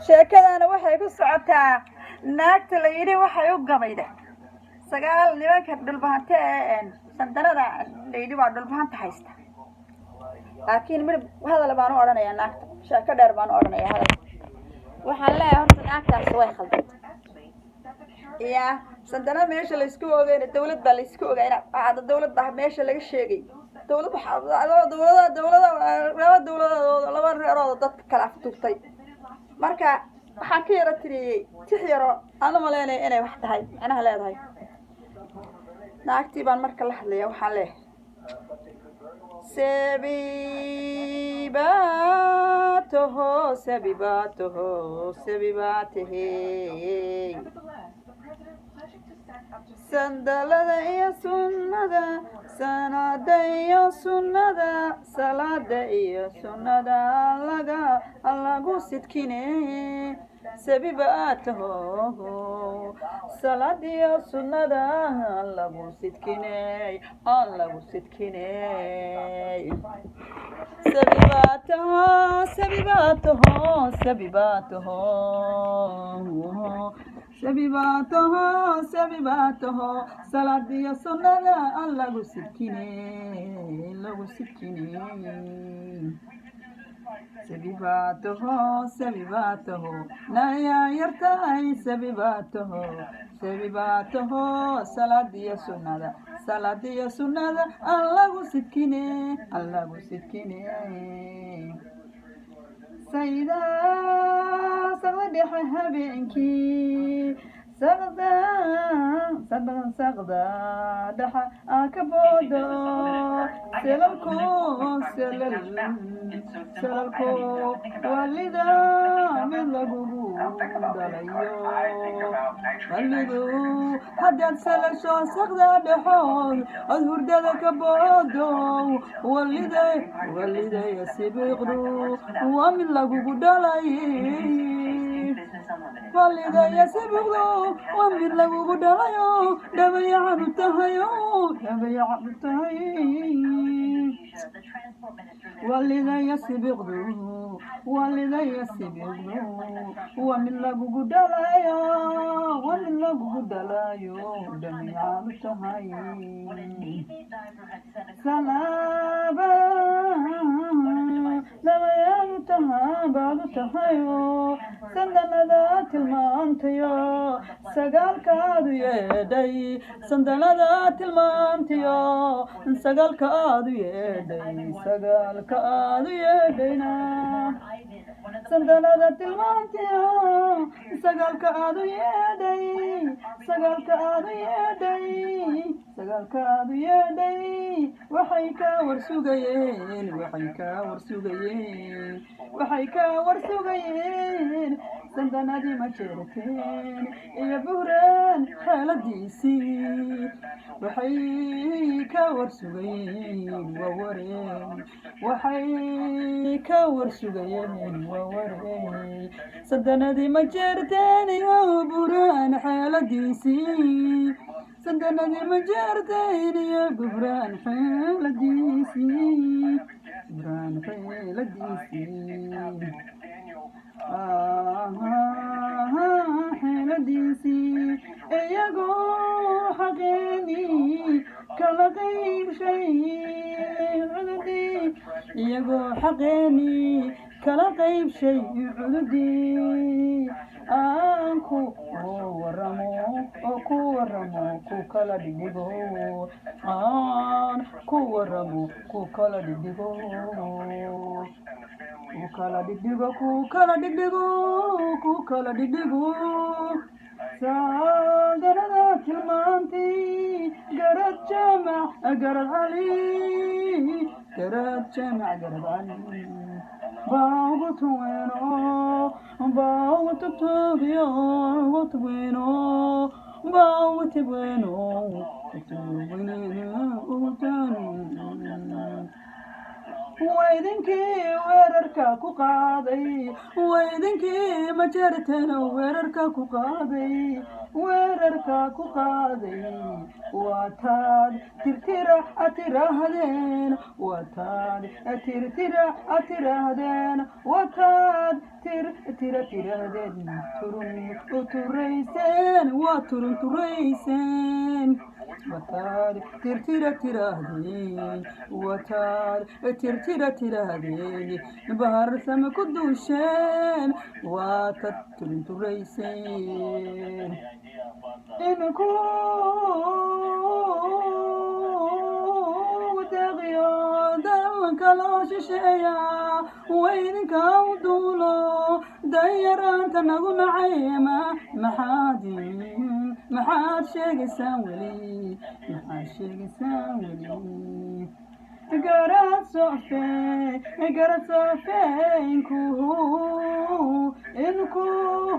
sheekadana waxay ku socotaa naagta la yiri waxay u gabayday sagaal nimanka dhulbahante sandarada la yiri waa dhulbahanta haysta laakiin mid hadal baan u oranayaa naagta sheeko dheer baan u oranayaa hadal waxaan leeyahay horta naagtaas way khaldan يا سندنا ماشي اللي يسكوا وين الدولة باللي يسكوا وين هذا الدولة ده ماشي اللي الشيء دولة دولة لما نرى ضد كلافته طيب مركا حكي رتري تحيرا أنا ملاني أنا واحدة هاي أنا هلا هاي ناكتي بان مركا لحظة وحاله سبيباته سبيباته سبيباته سندلة يا سنة سنادة يا سنة سلادة يا سنة لغا ستكيني سبيباته سلادة يا سنة لغا ستكيني ستكيني سبيباته سبيباته سبيباته سبيباته سبيباته سلادي سنة الله سكيني سبيباته سبيباته لا يرتاي سبيباته سبيباته سلادي سنة الله سكيني سيدا صغدح هبينكي سغدا دحا أكبودو سلالكو والدا من لغو دليو والدو حدد سلشو سغدا دحون أظهر دادا كبودو والدا يسيبغدو ومن لغو دليو والدا يسيبغدو ومن لغو دليو دبيع بتهيو والدا يسيبغدو ومن لغو دليو دبيع بتهيو سلابا لما ينتهى بعد تهيو سندنا tilmaantayo sagaalkaadu yeedhay sandalada tilmaantayo sagaalkaadu yeedhayna sandalada tilmaantayo sagaalkaadu yeedhay waxay ka warsugayeen سندنادي ما شرتين يا بهران حالديسي وحيك ورسوين وورين سندنادي ما شرتين يا بهران حالديسي سندنادي ما شرتين يا بهران حالديسي حلديسي إياقو حقيني كلا غيب شيء عددي إياقو حقيني كلا غيب شيء عددي أنكو ورمو كو كلا ديبو كو ورمو كو كلا ديبو kukala digdigo sagarada tilmaanti garad jamac garad ali baagu tugtugiyo watweno baagu tibweno waydinkii weerarka ku qaaday waydinkii ma jartana weerarka ku qaaday wataad tirtira atirahdeen wataad tirtira atirahdeen wataad tirtira tirahdeen turun turayseen waa turun turayseen wataad tirtira tirahdeen wataad tirtira tirahdeen baharsama ku duusheen waatad turun turayseen inku deeqiyo dalka loo shisheeyaa waydinka u duulo danyaraanta nagu nacayma maxaad sheegaysaan weli garad sofe inku idinku